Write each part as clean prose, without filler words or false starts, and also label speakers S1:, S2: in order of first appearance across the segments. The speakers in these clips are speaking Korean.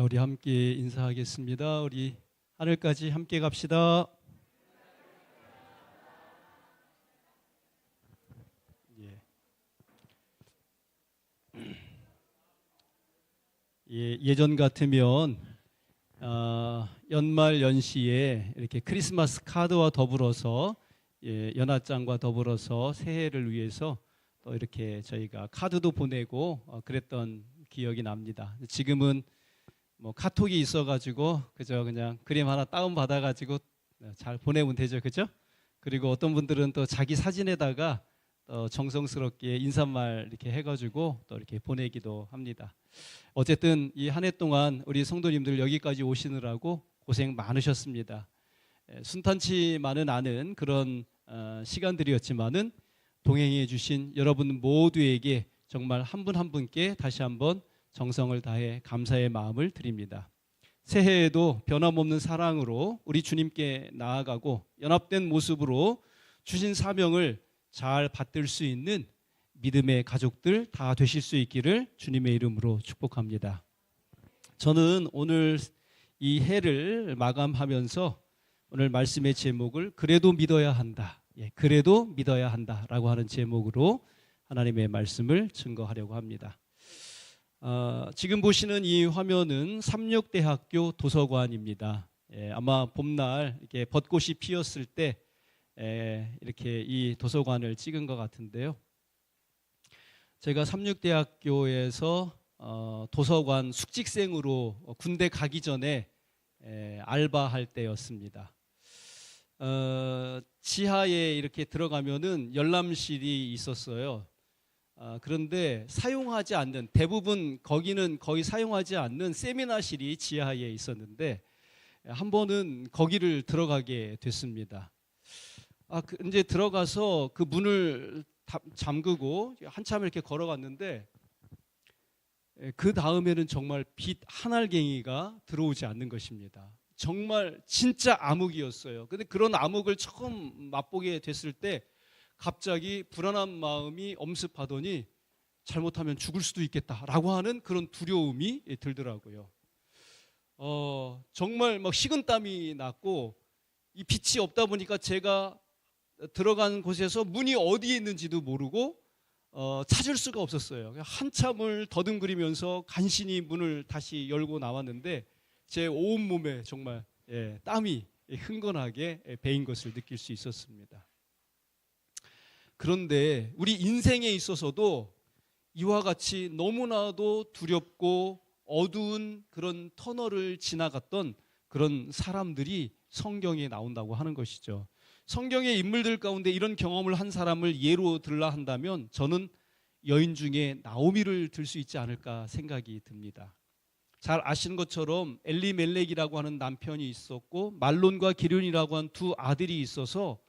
S1: 자, 우리 함께 인사하겠습니다. 우리 하늘까지 함께 갑시다. 예. 예전 같으면 연말 연시에 이렇게 크리스마스 카드와 더불어서 연합장과 더불어서 새해를 위해서 또 이렇게 저희가 카드도 보내고 그랬던 기억이 납니다. 지금은 뭐 카톡이 있어가지고 그냥 그림 하나 다운 받아가지고 잘 보내면 되죠, 그죠? 그리고 어떤 분들은 또 자기 사진에다가 정성스럽게 인사말 이렇게 해가지고 또 이렇게 보내기도 합니다. 어쨌든 이 한 해 동안 우리 성도님들 여기까지 오시느라고 고생 많으셨습니다. 순탄치만은 않은 그런 시간들이었지만은 동행해 주신 여러분 모두에게 정말 한 분 한 분께 다시 한번 정성을 다해 감사의 마음을 드립니다. 새해에도 변함없는 사랑으로 우리 주님께 나아가고 연합된 모습으로 주신 사명을 잘 받들 수 있는 믿음의 가족들 다 되실 수 있기를 주님의 이름으로 축복합니다. 저는 오늘 이 해를 마감하면서 오늘 말씀의 제목을 그래도 믿어야 한다. 그래도 믿어야 한다라고 하는 제목으로 하나님의 말씀을 증거하려고 합니다. 지금 보시는 이 화면은 삼육대학교 도서관입니다. 아마 봄날 이렇게 벚꽃이 피었을 때 이렇게 이 도서관을 찍은 것 같은데요. 제가 삼육대학교에서 도서관 숙직생으로 군대 가기 전에 알바할 때였습니다. 지하에 이렇게 들어가면은 열람실이 있었어요. 그런데 사용하지 않는, 대부분 거기는 거의 사용하지 않는 세미나실이 지하에 있었는데 한 번은 거기를 들어가게 됐습니다. 이제 들어가서 그 문을 잠그고 한참 이렇게 걸어갔는데 그 다음에는 정말 빛 한 알갱이가 들어오지 않는 것입니다. 정말 진짜 암흑이었어요. 근데 그런 암흑을 처음 맛보게 됐을 때 갑자기 불안한 마음이 엄습하더니 잘못하면 죽을 수도 있겠다라고 하는 그런 두려움이 들더라고요. 정말 막 식은땀이 났고 이 빛이 없다 보니까 제가 들어간 곳에서 문이 어디에 있는지도 모르고 찾을 수가 없었어요. 한참을 더듬거리면서 간신히 문을 다시 열고 나왔는데 제 온몸에 정말 땀이 흥건하게 배인 것을 느낄 수 있었습니다. 그런데 우리 인생에 있어서도 이와 같이 너무나도 두렵고 어두운 그런 터널을 지나갔던 그런 사람들이 성경에 나온다고 하는 것이죠. 성경의 인물들 가운데 이런 경험을 한 사람을 예로 들라 한다면 저는 여인 중에 나오미를 들 수 있지 않을까 생각이 듭니다. 잘 아시는 것처럼 엘리멜렉이라고 하는 남편이 있었고 말론과 기륜이라고 하는 두 아들이 있어서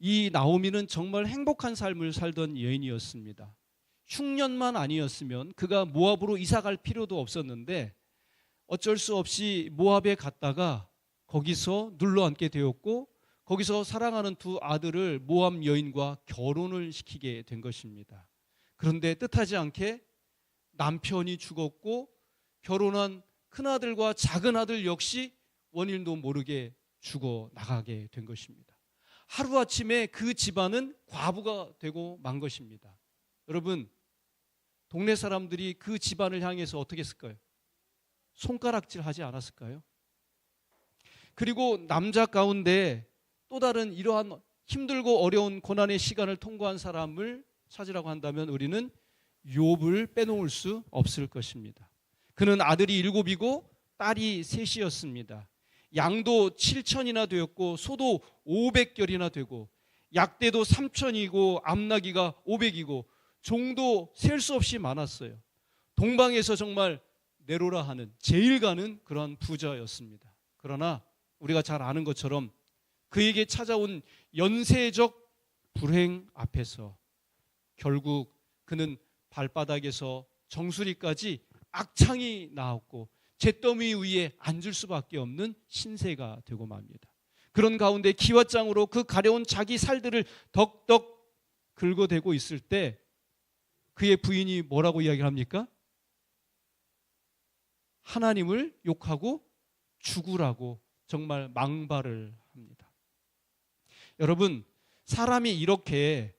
S1: 이 나오미는 정말 행복한 삶을 살던 여인이었습니다. 흉년만 아니었으면 그가 모압으로 이사갈 필요도 없었는데 어쩔 수 없이 모압에 갔다가 거기서 눌러앉게 되었고 거기서 사랑하는 두 아들을 모압 여인과 결혼을 시키게 된 것입니다. 그런데 뜻하지 않게 남편이 죽었고 결혼한 큰아들과 작은아들 역시 원인도 모르게 죽어 나가게 된 것입니다. 하루아침에 그 집안은 과부가 되고 만 것입니다. 여러분, 동네 사람들이 그 집안을 향해서 어떻게 했을까요? 손가락질 하지 않았을까요? 그리고 남자 가운데 또 다른 이러한 힘들고 어려운 고난의 시간을 통과한 사람을 찾으라고 한다면 우리는 욥을 빼놓을 수 없을 것입니다. 그는 아들이 7이고 딸이 3이었습니다. 양도 7천이나 되었고 소도 500결이나 되고 약대도 3천이고 암나귀가 500이고 종도 셀 수 없이 많았어요. 동방에서 정말 네로라 하는 제일 가는 그러한 부자였습니다. 그러나 우리가 잘 아는 것처럼 그에게 찾아온 연쇄적 불행 앞에서 결국 그는 발바닥에서 정수리까지 악창이 나왔고 잿더미 위에 앉을 수밖에 없는 신세가 되고 맙니다. 그런 가운데 기왓장으로 그 가려운 자기 살들을 덕덕 긁어대고 있을 때 그의 부인이 뭐라고 이야기를 합니까? 하나님을 욕하고 죽으라고 정말 망발을 합니다. 여러분, 사람이 이렇게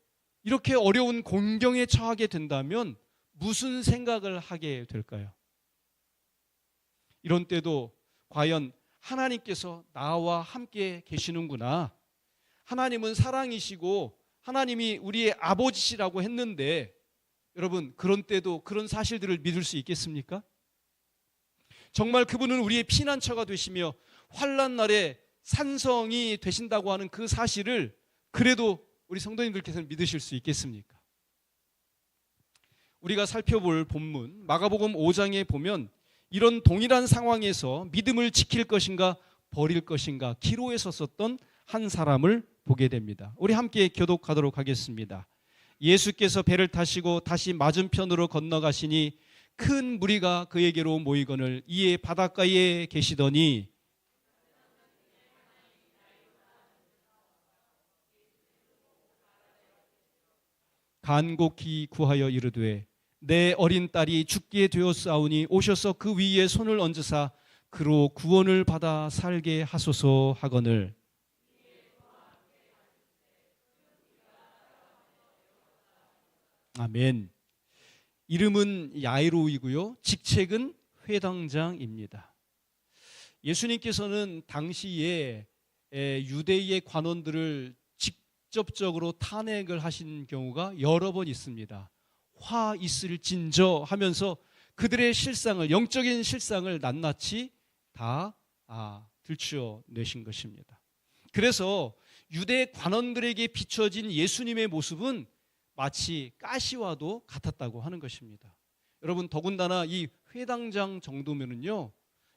S1: 어려운 공경에 처하게 된다면 무슨 생각을 하게 될까요? 이런 때도 과연 하나님께서 나와 함께 계시는구나, 하나님은 사랑이시고 하나님이 우리의 아버지시라고 했는데, 여러분, 그런 때도 그런 사실들을 믿을 수 있겠습니까? 정말 그분은 우리의 피난처가 되시며 환난 날에 산성이 되신다고 하는 그 사실을 그래도 우리 성도님들께서는 믿으실 수 있겠습니까? 우리가 살펴볼 본문 마가복음 5장에 보면 이런 동일한 상황에서 믿음을 지킬 것인가 버릴 것인가 기로에 섰었던 한 사람을 보게 됩니다. 우리 함께 교독하도록 하겠습니다. 예수께서 배를 타시고 다시 맞은편으로 건너가시니 큰 무리가 그에게로 모이거늘 이에 바닷가에 계시더니 간곡히 구하여 이르되 내 어린 딸이 죽게 되었사오니 오셔서 그 위에 손을 얹으사 그로 구원을 받아 살게 하소서 하거늘. 아멘. 이름은 야이로이고요, 직책은 회당장입니다. 예수님께서는 당시에 유대의 관원들을 직접적으로 탄핵을 하신 경우가 여러 번 있습니다. 화 있을진저 하면서 그들의 실상을, 영적인 실상을 낱낱이 다 들추어 내신 것입니다. 그래서 유대 관원들에게 비춰진 예수님의 모습은 마치 가시와도 같았다고 하는 것입니다. 여러분, 더군다나 이 회당장 정도면은요,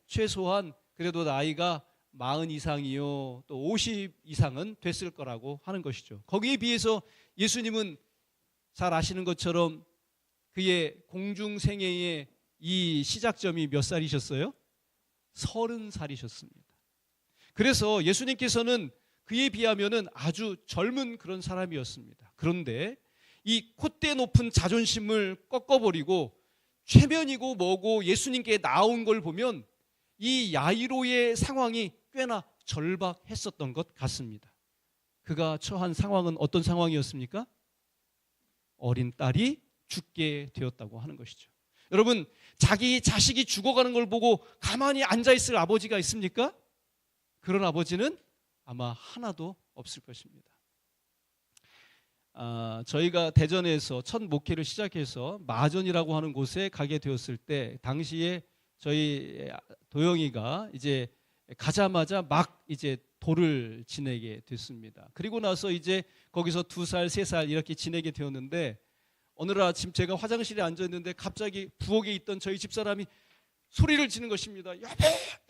S1: 최소한 그래도 나이가 40 이상이요 또 50 이상은 됐을 거라고 하는 것이죠. 거기에 비해서 예수님은 잘 아시는 것처럼 그의 공중생애의 이 시작점이 몇 살이셨어요? 30살이셨습니다. 그래서 예수님께서는 그에 비하면은 아주 젊은 그런 사람이었습니다. 그런데 이 콧대 높은 자존심을 꺾어버리고 최면이고 뭐고 예수님께 나온 걸 보면 이 야이로의 상황이 꽤나 절박했었던 것 같습니다. 그가 처한 상황은 어떤 상황이었습니까? 어린 딸이 죽게 되었다고 하는 것이죠. 여러분, 자기 자식이 죽어가는 걸 보고 가만히 앉아있을 아버지가 있습니까? 그런 아버지는 아마 하나도 없을 것입니다. 저희가 대전에서 첫 목회를 시작해서 마전이라고 하는 곳에 가게 되었을 때 당시에 저희 도영이가 이제 가자마자 막 이제 돌을 지내게 됐습니다. 그리고 나서 이제 거기서 2살, 3살 이렇게 지내게 되었는데 어느 날 아침 제가 화장실에 앉아 있는데 갑자기 부엌에 있던 저희 집사람이 소리를 지는 것입니다.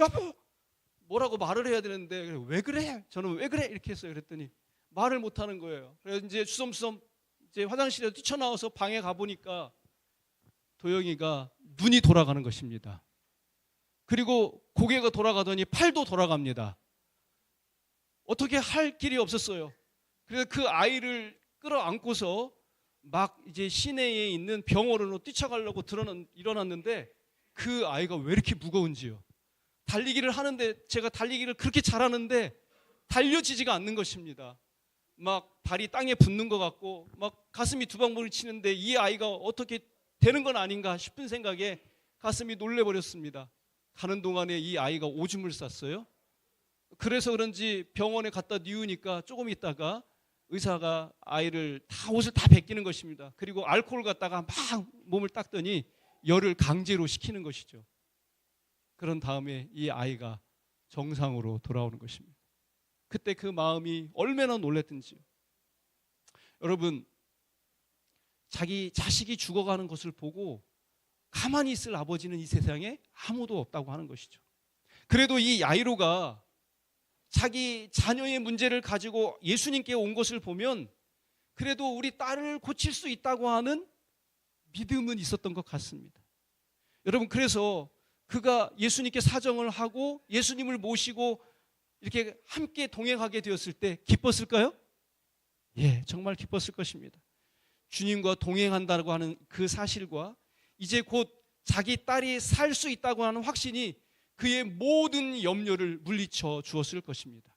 S1: 여보, 뭐라고 말을 해야 되는데 왜 그래? 저는 왜 그래? 이렇게 했어요. 그랬더니 말을 못하는 거예요. 그래서 이제 주섬주섬 이제 화장실에 뛰쳐나와서 방에 가보니까 도영이가 눈이 돌아가는 것입니다. 그리고 고개가 돌아가더니 팔도 돌아갑니다. 어떻게 할 길이 없었어요. 그래서 그 아이를 끌어안고서 막 이제 시내에 있는 병원으로 뛰쳐가려고 일어났는데 그 아이가 왜 이렇게 무거운지요. 달리기를 하는데 제가 달리기를 그렇게 잘하는데 달려지지가 않는 것입니다. 막 발이 땅에 붙는 것 같고 막 가슴이 두방울을 치는데 이 아이가 어떻게 되는 건 아닌가 싶은 생각에 가슴이 놀래버렸습니다. 가는 동안에 이 아이가 오줌을 쌌어요. 그래서 그런지 병원에 갖다 뉘우니까 조금 있다가 의사가 아이를 옷을 다 벗기는 것입니다. 그리고 알코올 갖다가 막 몸을 닦더니 열을 강제로 식히는 것이죠. 그런 다음에 이 아이가 정상으로 돌아오는 것입니다. 그때 그 마음이 얼마나 놀랐든지요. 여러분, 자기 자식이 죽어가는 것을 보고 가만히 있을 아버지는 이 세상에 아무도 없다고 하는 것이죠. 그래도 이 야이로가 자기 자녀의 문제를 가지고 예수님께 온 것을 보면 그래도 우리 딸을 고칠 수 있다고 하는 믿음은 있었던 것 같습니다. 여러분, 그래서 그가 예수님께 사정을 하고 예수님을 모시고 이렇게 함께 동행하게 되었을 때 기뻤을까요? 예, 정말 기뻤을 것입니다. 주님과 동행한다고 하는 그 사실과 이제 곧 자기 딸이 살 수 있다고 하는 확신이 그의 모든 염려를 물리쳐 주었을 것입니다.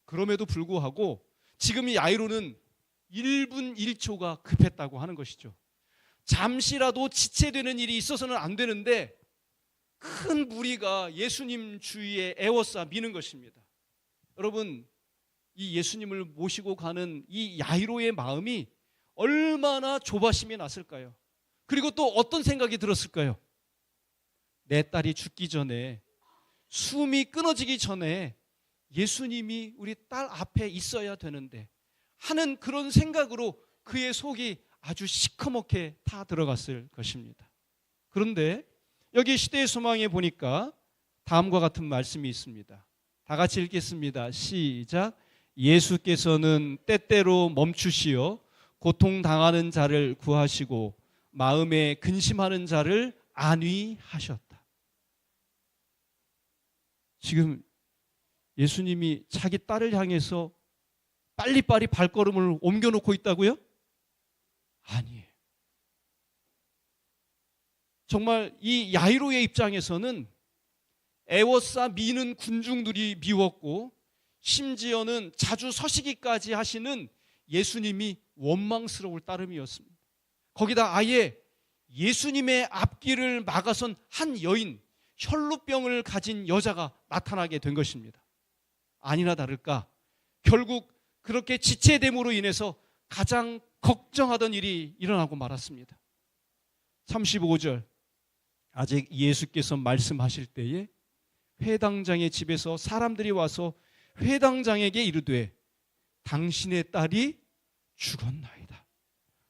S1: 그럼에도 불구하고 지금 이 야이로는 1분 1초가 급했다고 하는 것이죠. 잠시라도 지체되는 일이 있어서는 안 되는데 큰 무리가 예수님 주위에 에워싸 미는 것입니다. 여러분, 이 예수님을 모시고 가는 이 야이로의 마음이 얼마나 조바심이 났을까요? 그리고 또 어떤 생각이 들었을까요? 내 딸이 죽기 전에, 숨이 끊어지기 전에 예수님이 우리 딸 앞에 있어야 되는데 하는 그런 생각으로 그의 속이 아주 시커멓게 타 들어갔을 것입니다. 그런데 여기 시대의 소망에 보니까 다음과 같은 말씀이 있습니다. 다 같이 읽겠습니다. 시작. 예수께서는 때때로 멈추시어 고통당하는 자를 구하시고 마음에 근심하는 자를 안위하셨다. 지금 예수님이 자기 딸을 향해서 빨리빨리 발걸음을 옮겨놓고 있다고요? 아니에요. 정말 이 야이로의 입장에서는 애워싸 미는 군중들이 미웠고 심지어는 자주 서시기까지 하시는 예수님이 원망스러울 따름이었습니다. 거기다 아예 예수님의 앞길을 막아선 한 여인, 혈루병을 가진 여자가 나타나게 된 것입니다. 아니나 다를까 결국 그렇게 지체됨으로 인해서 가장 걱정하던 일이 일어나고 말았습니다. 35절, 아직 예수께서 말씀하실 때에 회당장의 집에서 사람들이 와서 회당장에게 이르되 당신의 딸이 죽었나이다.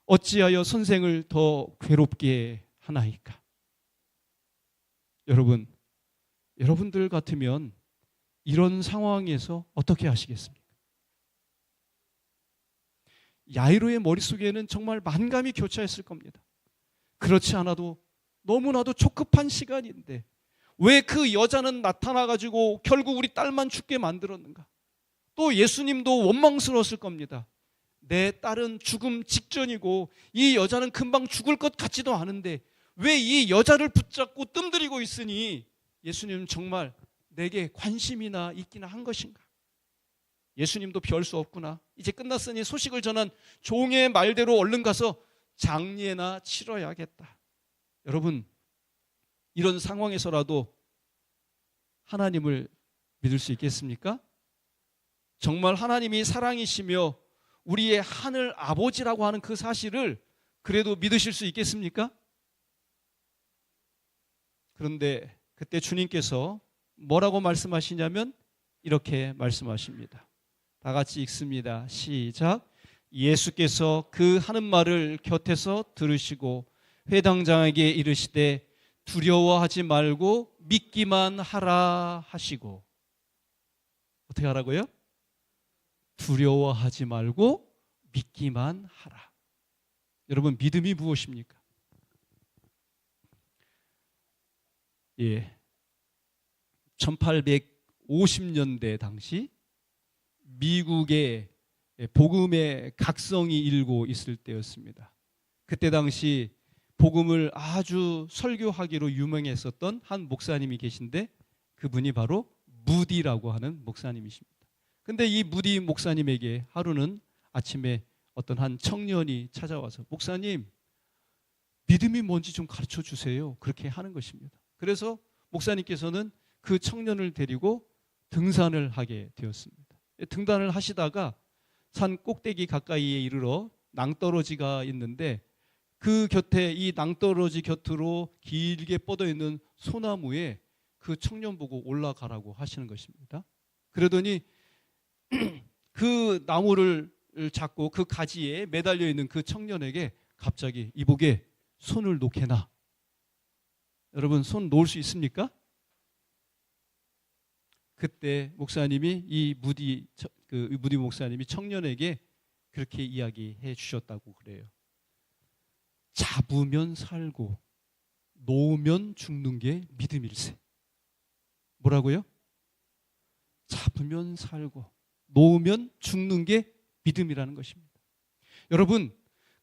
S1: 어찌하여 선생을 더 괴롭게 하나이까? 여러분, 여러분들 같으면 이런 상황에서 어떻게 하시겠습니까? 야이로의 머릿속에는 정말 만감이 교차했을 겁니다. 그렇지 않아도 너무나도 촉급한 시간인데 왜 그 여자는 나타나가지고 결국 우리 딸만 죽게 만들었는가? 또 예수님도 원망스러웠을 겁니다. 내 딸은 죽음 직전이고 이 여자는 금방 죽을 것 같지도 않은데 왜 이 여자를 붙잡고 뜸들이고 있으니 예수님 정말 내게 관심이나 있기나 한 것인가? 예수님도 별 수 없구나. 이제 끝났으니 소식을 전한 종의 말대로 얼른 가서 장례나 치러야겠다. 여러분, 이런 상황에서라도 하나님을 믿을 수 있겠습니까? 정말 하나님이 사랑이시며 우리의 하늘 아버지라고 하는 그 사실을 그래도 믿으실 수 있겠습니까? 그런데 그때 주님께서 뭐라고 말씀하시냐면 이렇게 말씀하십니다. 다 같이 읽습니다. 시작. 예수께서 그 하는 말을 곁에서 들으시고 회당장에게 이르시되 두려워하지 말고 믿기만 하라 하시고. 어떻게 하라고요? 두려워하지 말고 믿기만 하라. 여러분, 믿음이 무엇입니까? 예, 1850년대 당시 미국의 복음의 각성이 일고 있을 때였습니다. 그때 당시 복음을 아주 설교하기로 유명했었던 한 목사님이 계신데 그분이 바로 무디라고 하는 목사님이십니다. 근데 이 무디 목사님에게 하루는 아침에 어떤 한 청년이 찾아와서 목사님, 믿음이 뭔지 좀 가르쳐 주세요. 그렇게 하는 것입니다. 그래서 목사님께서는 그 청년을 데리고 등산을 하게 되었습니다. 등산을 하시다가 산 꼭대기 가까이에 이르러 낭떠러지가 있는데 그 곁에 이 낭떠러지 곁으로 길게 뻗어 있는 소나무에 그 청년 보고 올라가라고 하시는 것입니다. 그러더니 그 나무를 잡고 그 가지에 매달려 있는 그 청년에게 갑자기 이복에 손을 놓게나. 여러분, 손 놓을 수 있습니까? 그때 목사님이 이 무디 목사님이 청년에게 그렇게 이야기해 주셨다고 그래요. 잡으면 살고 놓으면 죽는 게 믿음일세. 뭐라고요? 잡으면 살고 놓으면 죽는 게 믿음이라는 것입니다. 여러분,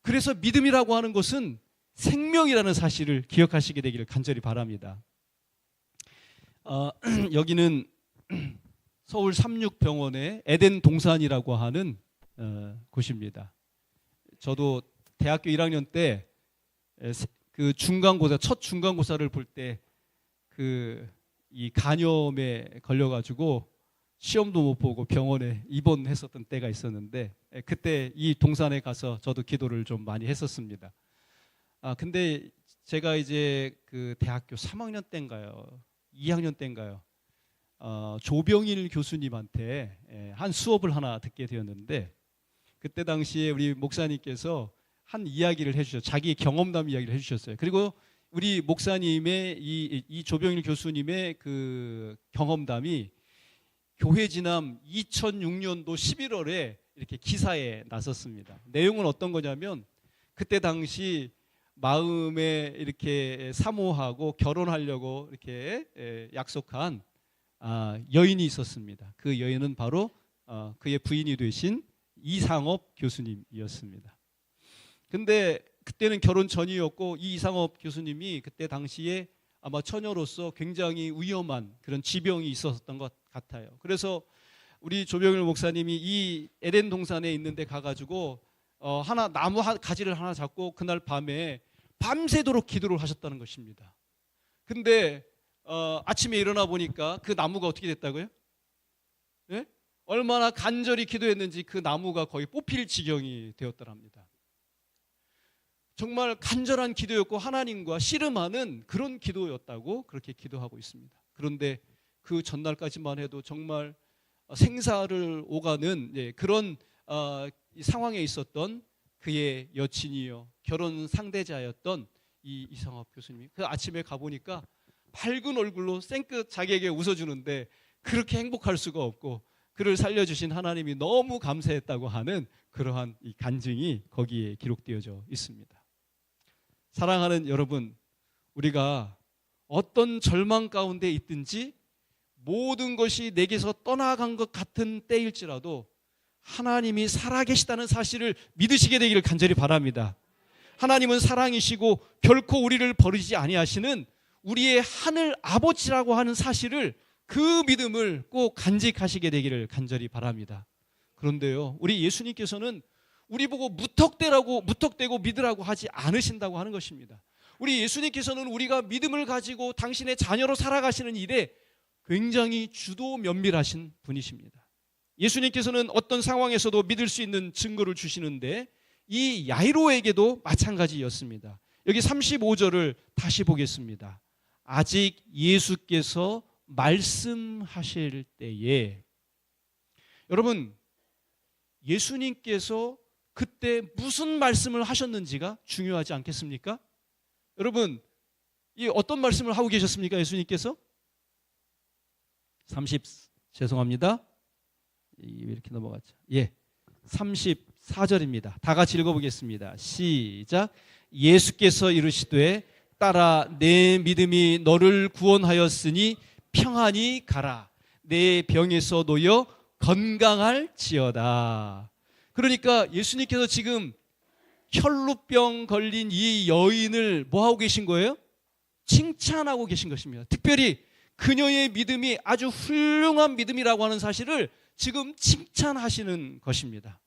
S1: 그래서 믿음이라고 하는 것은 생명이라는 사실을 기억하시게 되기를 간절히 바랍니다. 여기는 서울 삼육병원의 에덴 동산이라고 하는 곳입니다. 저도 대학교 1학년 때 그 중간고사, 첫 중간고사를 볼 때 이 간염에 걸려가지고 시험도 못 보고 병원에 입원했었던 때가 있었는데, 그때 이 동산에 가서 저도 기도를 좀 많이 했었습니다. 근데 제가 이제 그 대학교 3학년 때인가요? 2학년 때인가요? 조병일 교수님한테 한 수업을 하나 듣게 되었는데, 그때 당시에 우리 목사님께서 한 이야기를 해주셨어요. 자기 경험담 이야기를 해주셨어요. 그리고 우리 목사님의 이 조병일 교수님의 그 경험담이 교회 지남 2006년도 11월에 이렇게 기사에 났었습니다. 내용은 어떤 거냐면, 그때 당시 마음에 이렇게 사모하고 결혼하려고 이렇게 약속한 여인이 있었습니다. 그 여인은 바로 그의 부인이 되신 이상업 교수님이었습니다. 근데 그때는 결혼 전이었고, 이 이상업 교수님이 그때 당시에 아마 처녀로서 굉장히 위험한 그런 지병이 있었던 것 같아요. 그래서 우리 조병일 목사님이 이 에덴 동산에 있는데 가가지고 나무 가지를 하나 잡고 그날 밤에 밤새도록 기도를 하셨다는 것입니다. 근데 아침에 일어나 보니까 그 나무가 어떻게 됐다고요? 네? 얼마나 간절히 기도했는지 그 나무가 거의 뽑힐 지경이 되었더랍니다. 정말 간절한 기도였고 하나님과 씨름하는 그런 기도였다고 그렇게 기도하고 있습니다. 그런데 그 전날까지만 해도 정말 생사를 오가는 그런 상황에 있었던 그의 여친이요, 결혼 상대자였던 이 이상업 교수님이 그 아침에 가보니까 밝은 얼굴로 생긋 자기에게 웃어주는데, 그렇게 행복할 수가 없고 그를 살려주신 하나님이 너무 감사했다고 하는 그러한 이 간증이 거기에 기록되어져 있습니다. 사랑하는 여러분, 우리가 어떤 절망 가운데 있든지 모든 것이 내게서 떠나간 것 같은 때일지라도 하나님이 살아계시다는 사실을 믿으시게 되기를 간절히 바랍니다. 하나님은 사랑이시고 결코 우리를 버리지 아니하시는 우리의 하늘 아버지라고 하는 사실을, 그 믿음을 꼭 간직하시게 되기를 간절히 바랍니다. 그런데요, 우리 예수님께서는 우리 보고 무턱대고 믿으라고 하지 않으신다고 하는 것입니다. 우리 예수님께서는 우리가 믿음을 가지고 당신의 자녀로 살아가시는 일에 굉장히 주도 면밀하신 분이십니다. 예수님께서는 어떤 상황에서도 믿을 수 있는 증거를 주시는데, 이 야이로에게도 마찬가지였습니다. 여기 35절을 다시 보겠습니다. 아직 예수께서 말씀하실 때에, 여러분, 예수님께서 그때 무슨 말씀을 하셨는지가 중요하지 않겠습니까? 여러분, 이 어떤 말씀을 하고 계셨습니까? 예수님께서 죄송합니다. 왜 이렇게 넘어갔죠? 34절입니다. 다 같이 읽어보겠습니다. 시작. 예수께서 이르시되 따라 내 믿음이 너를 구원하였으니 평안히 가라. 내 병에서 놓여 건강할지어다. 그러니까 예수님께서 지금 혈루병 걸린 이 여인을 뭐하고 계신 거예요? 칭찬하고 계신 것입니다. 특별히 그녀의 믿음이 아주 훌륭한 믿음이라고 하는 사실을 지금 칭찬하시는 것입니다.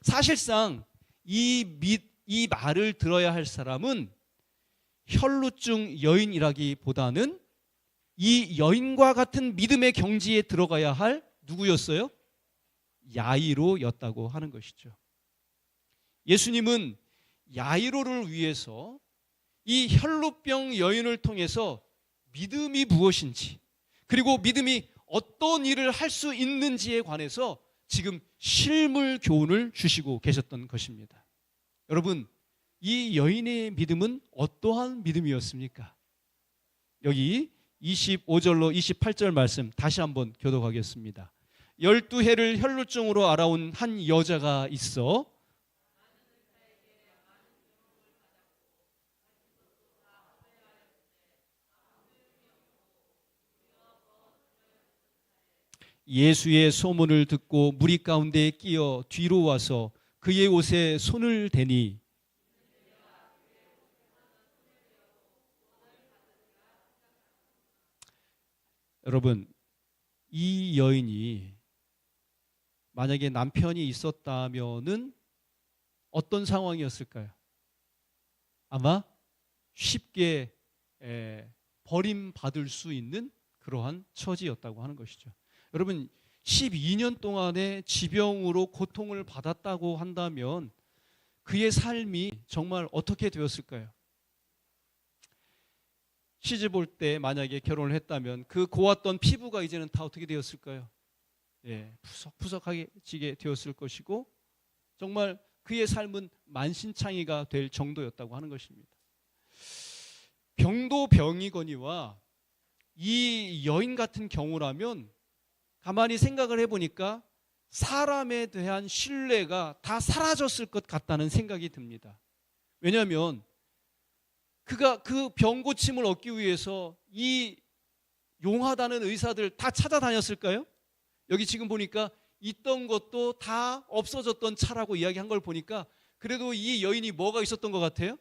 S1: 사실상 이 말을 들어야 할 사람은 혈루증 여인이라기보다는 이 여인과 같은 믿음의 경지에 들어가야 할 누구였어요? 야이로였다고 하는 것이죠. 예수님은 야이로를 위해서 이 혈루병 여인을 통해서 믿음이 무엇인지, 그리고 믿음이 어떤 일을 할 수 있는지에 관해서 지금 실물 교훈을 주시고 계셨던 것입니다. 여러분, 이 여인의 믿음은 어떠한 믿음이었습니까? 여기 25절로 28절 말씀 다시 한번 교독하겠습니다. 12해를 혈루증으로 알아온 한 여자가 있어 예수의 소문을 듣고 무리 가운데 끼어 뒤로 와서 그의 옷에 손을 대니 여러분, 이 여인이 만약에 남편이 있었다면은 어떤 상황이었을까요? 아마 쉽게 버림받을 수 있는 그러한 처지였다고 하는 것이죠. 여러분, 12년 동안의 지병으로 고통을 받았다고 한다면 그의 삶이 정말 어떻게 되었을까요? 시집 올 때 만약에 결혼을 했다면 그 고왔던 피부가 이제는 다 어떻게 되었을까요? 푸석푸석하게 지게 되었을 것이고 정말 그의 삶은 만신창이가 될 정도였다고 하는 것입니다. 병도 병이거니와 이 여인 같은 경우라면 가만히 생각을 해보니까 사람에 대한 신뢰가 다 사라졌을 것 같다는 생각이 듭니다. 왜냐하면 그가 그 병 고침을 얻기 위해서 이 용하다는 의사들 다 찾아다녔을까요? 여기 지금 보니까 있던 것도 다 없어졌던 차라고 이야기한 걸 보니까 그래도 이 여인이 뭐가 있었던 것 같아요?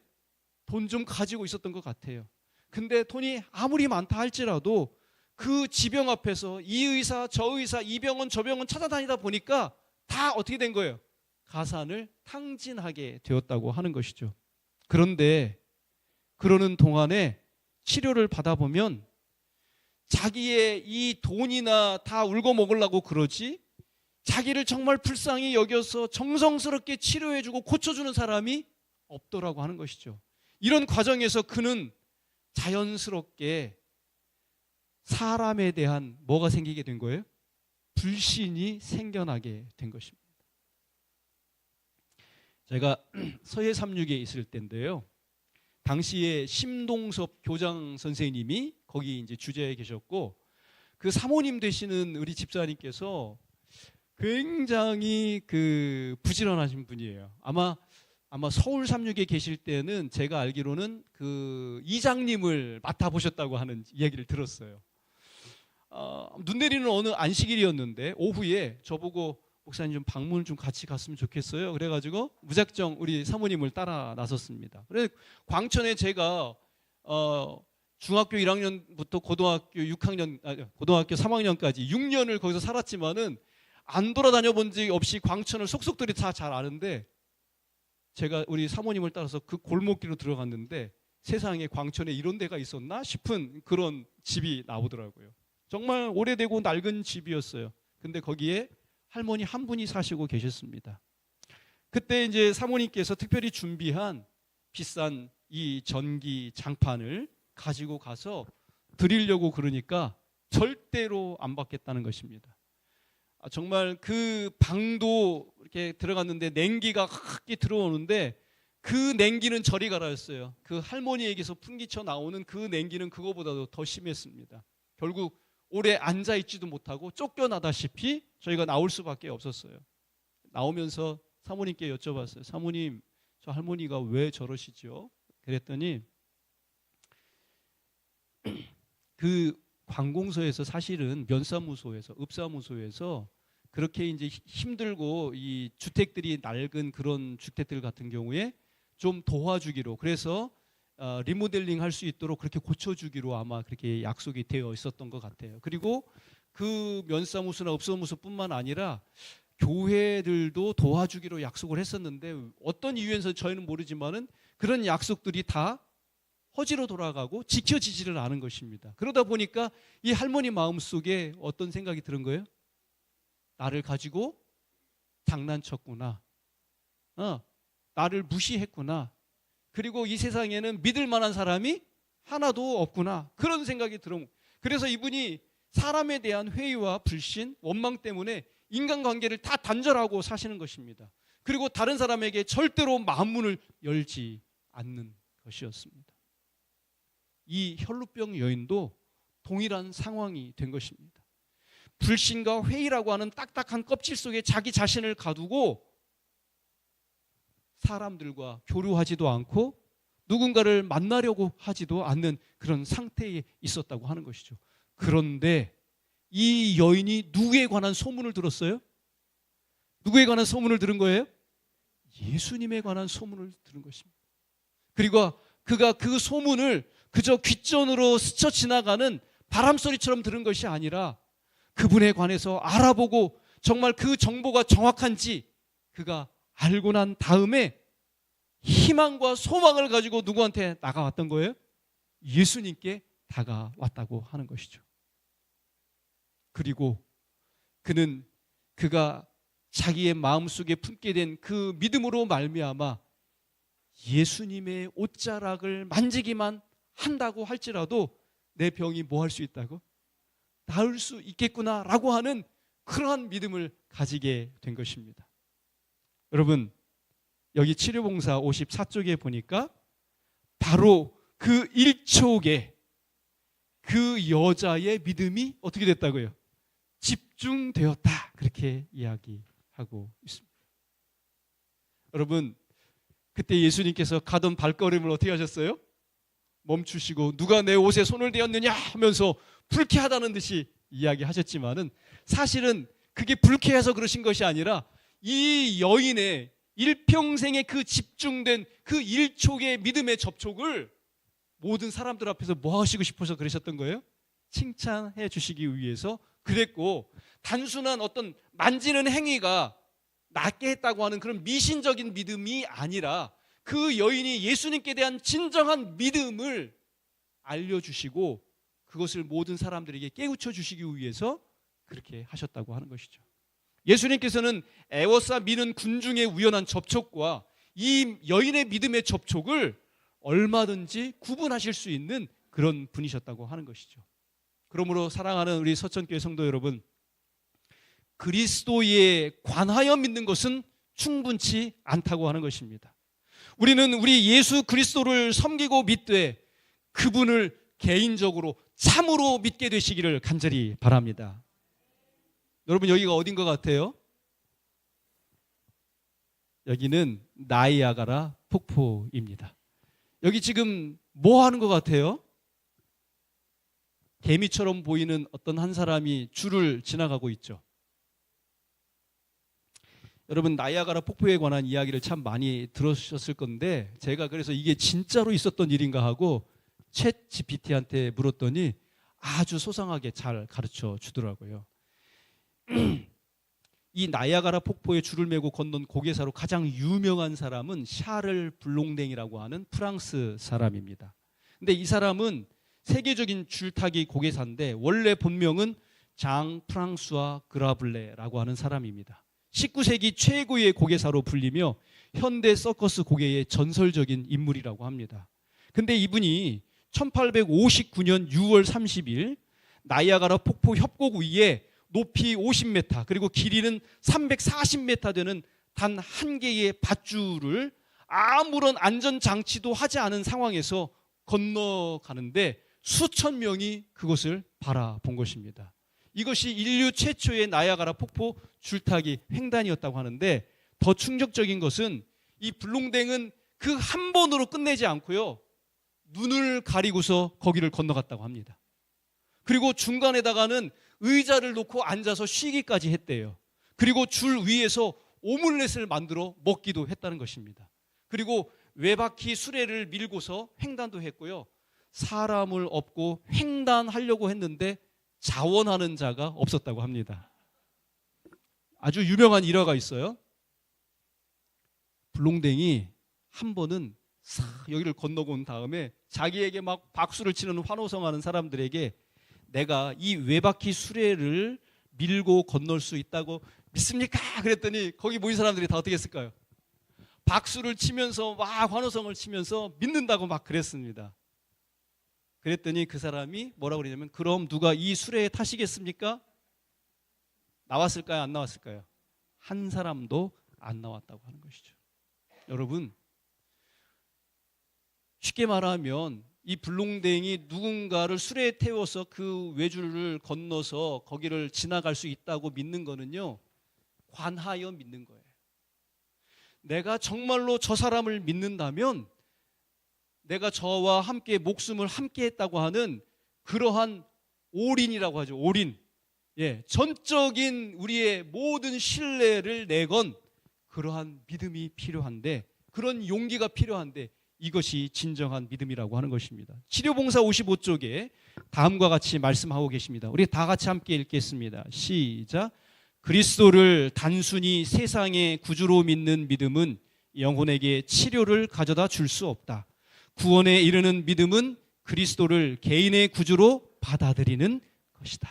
S1: 돈 좀 가지고 있었던 것 같아요. 근데 돈이 아무리 많다 할지라도 그 지병 앞에서 이 의사 저 의사 이 병원 저 병원 찾아다니다 보니까 다 어떻게 된 거예요? 가산을 탕진하게 되었다고 하는 것이죠. 그런데 그러는 동안에 치료를 받아보면 자기의 이 돈이나 다 울고 먹으려고 그러지 자기를 정말 불쌍히 여겨서 정성스럽게 치료해주고 고쳐주는 사람이 없더라고 하는 것이죠. 이런 과정에서 그는 자연스럽게 사람에 대한 뭐가 생기게 된 거예요? 불신이 생겨나게 된 것입니다. 제가 서해 36에 있을 때인데요. 당시에 심동섭 교장 선생님이 거기 이제 주재에 계셨고 그 사모님 되시는 우리 집사님께서 굉장히 그 부지런하신 분이에요. 아마 서울 36에 계실 때는 제가 알기로는 그 이장님을 맡아보셨다고 하는 이야기를 들었어요. 눈 내리는 어느 안식일이었는데 오후에 저보고 목사님 좀 방문 좀 같이 갔으면 좋겠어요. 그래가지고 무작정 우리 사모님을 따라 나섰습니다. 그래 광천에 제가 중학교 1학년부터 고등학교 3학년까지 6년을 거기서 살았지만은 안 돌아다녀 본 적이 없이 광천을 속속들이 다 잘 아는데 제가 우리 사모님을 따라서 그 골목길로 들어갔는데 세상에 광천에 이런 데가 있었나 싶은 그런 집이 나오더라고요. 정말 오래되고 낡은 집이었어요. 근데 거기에 할머니 한 분이 사시고 계셨습니다. 그때 이제 사모님께서 특별히 준비한 비싼 이 전기 장판을 가지고 가서 드리려고 그러니까 절대로 안 받겠다는 것입니다. 정말 그 방도 이렇게 들어갔는데 냉기가 크게 들어오는데 그 냉기는 저리 가라였어요. 그 할머니에게서 풍기쳐 나오는 그 냉기는 그거보다도 더 심했습니다. 결국 오래 앉아 있지도 못하고 쫓겨나다시피 저희가 나올 수밖에 없었어요. 나오면서 사모님께 여쭤봤어요. 사모님, 저 할머니가 왜 저러시죠? 그랬더니 그 관공서에서 사실은 면사무소에서 읍사무소에서 그렇게 이제 힘들고 이 주택들이 낡은 그런 주택들 같은 경우에 좀 도와주기로 그래서 리모델링 할 수 있도록 그렇게 고쳐주기로 아마 그렇게 약속이 되어 있었던 것 같아요. 그리고 그 면사무소나 읍사무소뿐만 아니라 교회들도 도와주기로 약속을 했었는데 어떤 이유에서 저희는 모르지만은 그런 약속들이 다 허지로 돌아가고 지켜지지를 않은 것입니다. 그러다 보니까 이 할머니 마음속에 어떤 생각이 드는 거예요? 나를 가지고 장난쳤구나. 나를 무시했구나. 그리고 이 세상에는 믿을 만한 사람이 하나도 없구나. 그런 생각이 들어. 그래서 이분이 사람에 대한 회의와 불신, 원망 때문에 인간관계를 다 단절하고 사시는 것입니다. 그리고 다른 사람에게 절대로 마음문을 열지 않는 것이었습니다. 이 혈루병 여인도 동일한 상황이 된 것입니다. 불신과 회의라고 하는 딱딱한 껍질 속에 자기 자신을 가두고 사람들과 교류하지도 않고 누군가를 만나려고 하지도 않는 그런 상태에 있었다고 하는 것이죠. 그런데 이 여인이 누구에 관한 소문을 들었어요? 누구에 관한 소문을 들은 거예요? 예수님에 관한 소문을 들은 것입니다. 그리고 그가 그 소문을 그저 귓전으로 스쳐 지나가는 바람소리처럼 들은 것이 아니라 그분에 관해서 알아보고 정말 그 정보가 정확한지 그가 알고 난 다음에 희망과 소망을 가지고 누구한테 나가왔던 거예요? 예수님께 다가왔다고 하는 것이죠. 그리고 그가 자기의 마음속에 품게 된 그 믿음으로 말미암아 예수님의 옷자락을 만지기만 한다고 할지라도 내 병이 뭐 할 수 있다고? 나을 수 있겠구나라고 하는 그러한 믿음을 가지게 된 것입니다. 여러분, 여기 치료봉사 54쪽에 보니까 바로 그 일촉에 그 여자의 믿음이 어떻게 됐다고요? 집중되었다. 그렇게 이야기하고 있습니다. 여러분, 그때 예수님께서 가던 발걸음을 어떻게 하셨어요? 멈추시고 누가 내 옷에 손을 대었느냐 하면서 불쾌하다는 듯이 이야기하셨지만은 사실은 그게 불쾌해서 그러신 것이 아니라 이 여인의 일평생의 그 집중된 그 일촉의 믿음의 접촉을 모든 사람들 앞에서 뭐 하시고 싶어서 그러셨던 거예요? 칭찬해 주시기 위해서 그랬고, 단순한 어떤 만지는 행위가 낫게 했다고 하는 그런 미신적인 믿음이 아니라 그 여인이 예수님께 대한 진정한 믿음을 알려주시고 그것을 모든 사람들에게 깨우쳐 주시기 위해서 그렇게 하셨다고 하는 것이죠. 예수님께서는 에워싸 미는 군중의 우연한 접촉과 이 여인의 믿음의 접촉을 얼마든지 구분하실 수 있는 그런 분이셨다고 하는 것이죠. 그러므로 사랑하는 우리 서천교회 성도 여러분, 그리스도에 관하여 믿는 것은 충분치 않다고 하는 것입니다. 우리는 우리 예수 그리스도를 섬기고 믿되 그분을 개인적으로 참으로 믿게 되시기를 간절히 바랍니다. 여러분, 여기가 어딘 것 같아요? 여기는 나이아가라 폭포입니다. 여기 지금 뭐 하는 것 같아요? 개미처럼 보이는 어떤 한 사람이 줄을 지나가고 있죠. 여러분, 나이아가라 폭포에 관한 이야기를 참 많이 들으셨을 건데 제가 그래서 이게 진짜로 있었던 일인가 하고 챗 GPT한테 물었더니 아주 소상하게 잘 가르쳐 주더라고요. 이 나이아가라 폭포에 줄을 메고 건넌 고개사로 가장 유명한 사람은 샤를 블롱댕이라고 하는 프랑스 사람입니다. 근데 이 사람은 세계적인 줄타기 고개사인데 원래 본명은 장 프랑수아 그라블레라고 하는 사람입니다. 19세기 최고의 고개사로 불리며 현대 서커스 고개의 전설적인 인물이라고 합니다. 근데 이분이 1859년 6월 30일 나이아가라 폭포 협곡 위에 높이 50m 그리고 길이는 340m 되는 단 한 개의 밧줄을 아무런 안전장치도 하지 않은 상황에서 건너가는데 수천 명이 그것을 바라본 것입니다. 이것이 인류 최초의 나이아가라 폭포 줄타기 횡단이었다고 하는데 더 충격적인 것은 이 블롱댕은 그 한 번으로 끝내지 않고요, 눈을 가리고서 거기를 건너갔다고 합니다. 그리고 중간에다가는 의자를 놓고 앉아서 쉬기까지 했대요. 그리고 줄 위에서 오믈렛을 만들어 먹기도 했다는 것입니다. 그리고 외바퀴 수레를 밀고서 횡단도 했고요, 사람을 업고 횡단하려고 했는데 자원하는 자가 없었다고 합니다. 아주 유명한 일화가 있어요. 블롱댕이 한 번은 여기를 건너고 온 다음에 자기에게 막 박수를 치는 환호성하는 사람들에게 내가 이 외바퀴 수레를 밀고 건널 수 있다고 믿습니까? 그랬더니 거기 모인 사람들이 다 어떻게 했을까요? 박수를 치면서 막 환호성을 치면서 믿는다고 막 그랬습니다. 그랬더니 그 사람이 뭐라고 그러냐면 그럼 누가 이 수레에 타시겠습니까? 나왔을까요? 안 나왔을까요? 한 사람도 안 나왔다고 하는 것이죠. 여러분, 쉽게 말하면 이 블롱댕이 누군가를 수레에 태워서 그 외줄을 건너서 거기를 지나갈 수 있다고 믿는 거는요, 관하여 믿는 거예요. 내가 정말로 저 사람을 믿는다면 내가 저와 함께 목숨을 함께 했다고 하는 그러한 올인이라고 하죠. 올인. 전적인 우리의 모든 신뢰를 내건 그러한 믿음이 필요한데, 그런 용기가 필요한데 이것이 진정한 믿음이라고 하는 것입니다. 치료봉사 55쪽에 다음과 같이 말씀하고 계십니다. 우리 다 같이 함께 읽겠습니다. 시작. 그리스도를 단순히 세상의 구주로 믿는 믿음은 영혼에게 치료를 가져다 줄 수 없다. 구원에 이르는 믿음은 그리스도를 개인의 구주로 받아들이는 것이다.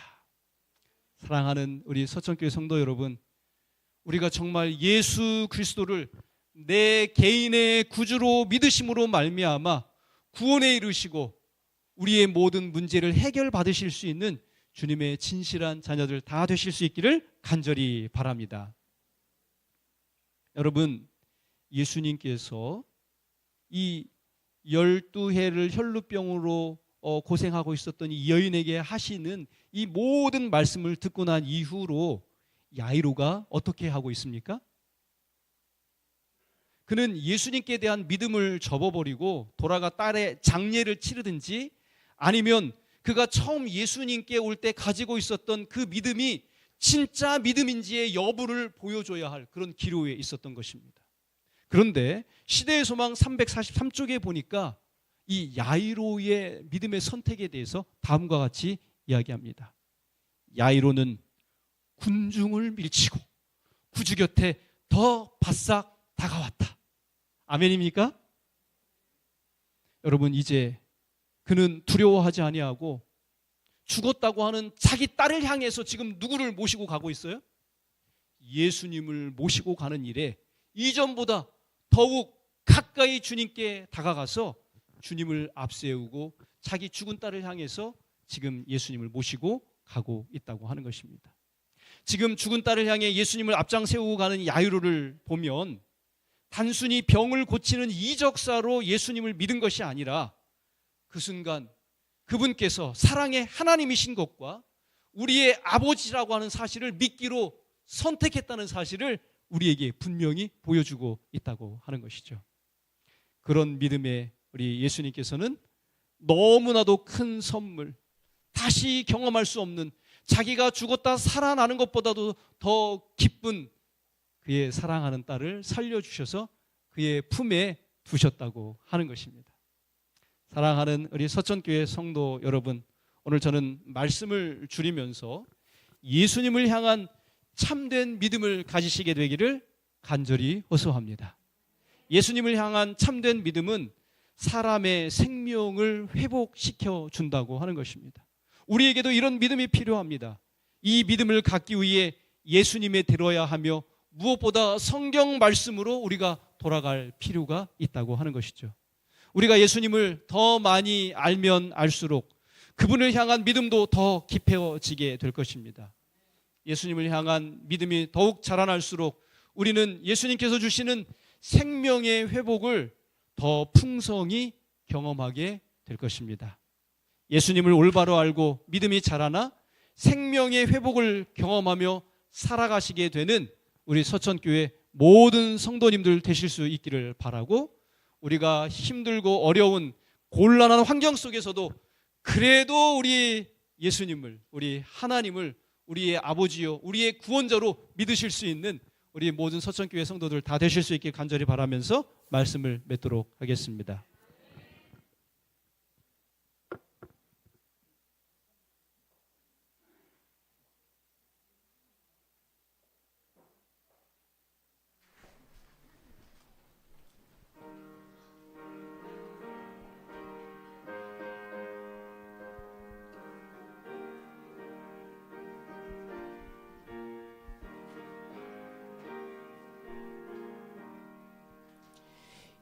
S1: 사랑하는 우리 서천교회 성도 여러분, 우리가 정말 예수 그리스도를 내 개인의 구주로 믿으심으로 말미암아 구원에 이르시고 우리의 모든 문제를 해결받으실 수 있는 주님의 진실한 자녀들 다 되실 수 있기를 간절히 바랍니다. 여러분, 예수님께서 이 12해를 혈루병으로 고생하고 있었던 이 여인에게 하시는 이 모든 말씀을 듣고 난 이후로 야이로가 어떻게 하고 있습니까? 그는 예수님께 대한 믿음을 접어버리고 돌아가 딸의 장례를 치르든지 아니면 그가 처음 예수님께 올 때 가지고 있었던 그 믿음이 진짜 믿음인지의 여부를 보여줘야 할 그런 기로에 있었던 것입니다. 그런데 시대의 소망 343쪽에 보니까 이 야이로의 믿음의 선택에 대해서 다음과 같이 이야기합니다. 야이로는 군중을 밀치고 구주 곁에 더 바싹 다가왔다. 아멘입니까? 여러분, 이제 그는 두려워하지 아니하고 죽었다고 하는 자기 딸을 향해서 지금 누구를 모시고 가고 있어요? 예수님을 모시고 가는 일에 이전보다 더욱 가까이 주님께 다가가서 주님을 앞세우고 자기 죽은 딸을 향해서 지금 예수님을 모시고 가고 있다고 하는 것입니다. 지금 죽은 딸을 향해 예수님을 앞장 세우고 가는 야이로를 보면 단순히 병을 고치는 이적사로 예수님을 믿은 것이 아니라 그 순간 그분께서 사랑의 하나님이신 것과 우리의 아버지라고 하는 사실을 믿기로 선택했다는 사실을 우리에게 분명히 보여주고 있다고 하는 것이죠. 그런 믿음에 우리 예수님께서는 너무나도 큰 선물, 다시 경험할 수 없는 자기가 죽었다 살아나는 것보다도 더 기쁜 그의 사랑하는 딸을 살려주셔서 그의 품에 두셨다고 하는 것입니다. 사랑하는 우리 서천교회 성도 여러분, 오늘 저는 말씀을 줄이면서 예수님을 향한 참된 믿음을 가지시게 되기를 간절히 호소합니다. 예수님을 향한 참된 믿음은 사람의 생명을 회복시켜 준다고 하는 것입니다. 우리에게도 이런 믿음이 필요합니다. 이 믿음을 갖기 위해 예수님에 들어야 하며 무엇보다 성경 말씀으로 우리가 돌아갈 필요가 있다고 하는 것이죠. 우리가 예수님을 더 많이 알면 알수록 그분을 향한 믿음도 더 깊어지게 될 것입니다. 예수님을 향한 믿음이 더욱 자라날수록 우리는 예수님께서 주시는 생명의 회복을 더 풍성히 경험하게 될 것입니다. 예수님을 올바로 알고 믿음이 자라나 생명의 회복을 경험하며 살아가시게 되는 우리 서천교회 모든 성도님들 되실 수 있기를 바라고, 우리가 힘들고 어려운 곤란한 환경 속에서도 그래도 우리 예수님을, 우리 하나님을 우리의 아버지요 우리의 구원자로 믿으실 수 있는 우리 모든 서천교회 성도들 다 되실 수 있게 간절히 바라면서 말씀을 맺도록 하겠습니다.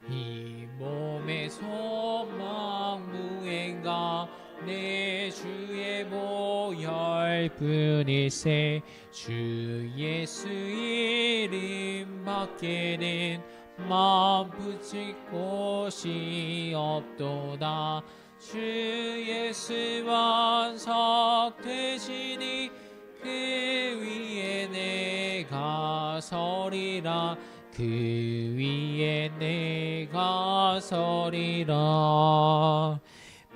S2: 이 몸의 소망 무행가 내 주의 보혈 뿐일세. 주 예수 이름 밖에는 마음 붙일 곳이 없도다. 주 예수 완석되시니 그 위에 내가 서리라. 그 위에 내가 서리라.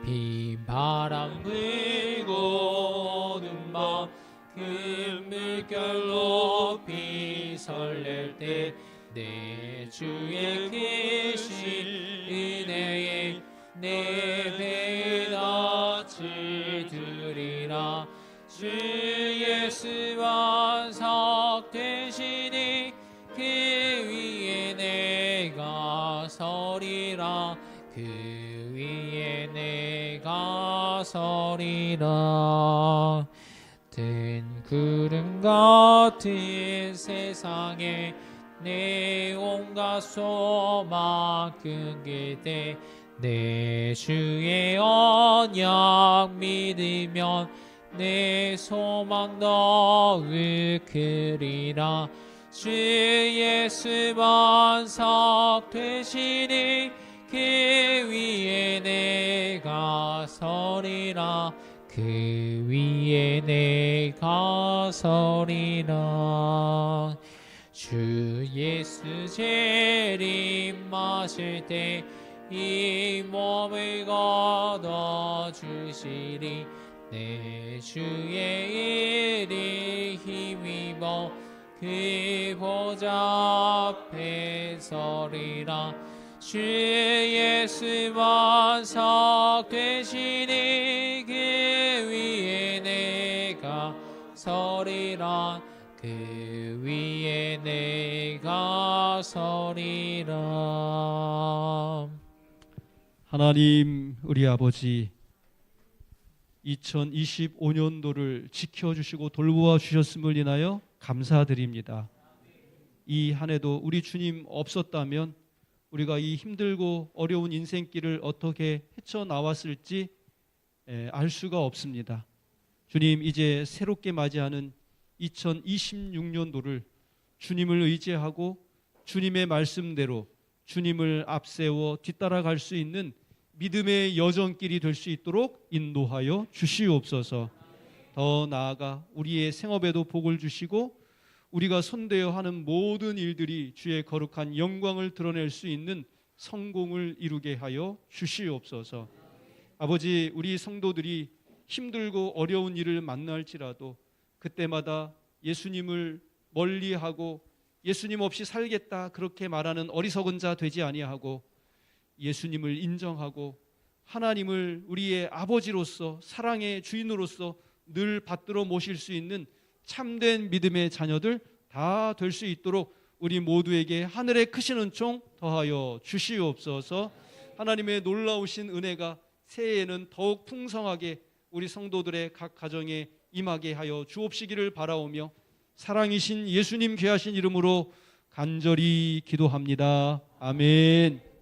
S2: 비바람 불고 눈밤 큰 물결 높이 설렐 때 내 주의 크신 은혜에 내 배가 같이 들으리라. 주 예수 반석 되시니 그 위에 내가 서리라. 그 위에 내가 서리라. 든 구름 같은 세상에 내 온갖 소망 끊길 때 내 주의 언약 믿으면 내 소망 너를 크리라. 주 예수 반석 되시니 그 위에 내가 서리라. 그 위에 내가 서리라. 주 예수 재림하실 때 이 몸을 걷어주시리. 내 주의 일이 힘입어 그 보좌 앞에 서리라. 주 예수 반석 되시니 그 위에 내가 서리라. 그 위에 내가 서리라.
S1: 하나님 우리 아버지, 2025년도를 지켜주시고 돌보아 주셨음을 인하여 감사드립니다. 이 한 해도 우리 주님 없었다면 우리가 이 힘들고 어려운 인생길을 어떻게 헤쳐나왔을지 알 수가 없습니다. 주님, 이제 새롭게 맞이하는 2026년도를 주님을 의지하고 주님의 말씀대로 주님을 앞세워 뒤따라갈 수 있는 믿음의 여정길이 될 수 있도록 인도하여 주시옵소서. 더 나아가 우리의 생업에도 복을 주시고 우리가 손대어 하는 모든 일들이 주의 거룩한 영광을 드러낼 수 있는 성공을 이루게 하여 주시옵소서. 아버지, 우리 성도들이 힘들고 어려운 일을 만날지라도 그때마다 예수님을 멀리하고 예수님 없이 살겠다 그렇게 말하는 어리석은 자 되지 아니하고 예수님을 인정하고 하나님을 우리의 아버지로서 사랑의 주인으로서 늘 받들어 모실 수 있는 참된 믿음의 자녀들 다 될 수 있도록 우리 모두에게 하늘의 크신 은총 더하여 주시옵소서. 하나님의 놀라우신 은혜가 새해에는 더욱 풍성하게 우리 성도들의 각 가정에 임하게 하여 주옵시기를 바라오며 사랑이신 예수님 귀하신 이름으로 간절히 기도합니다. 아멘.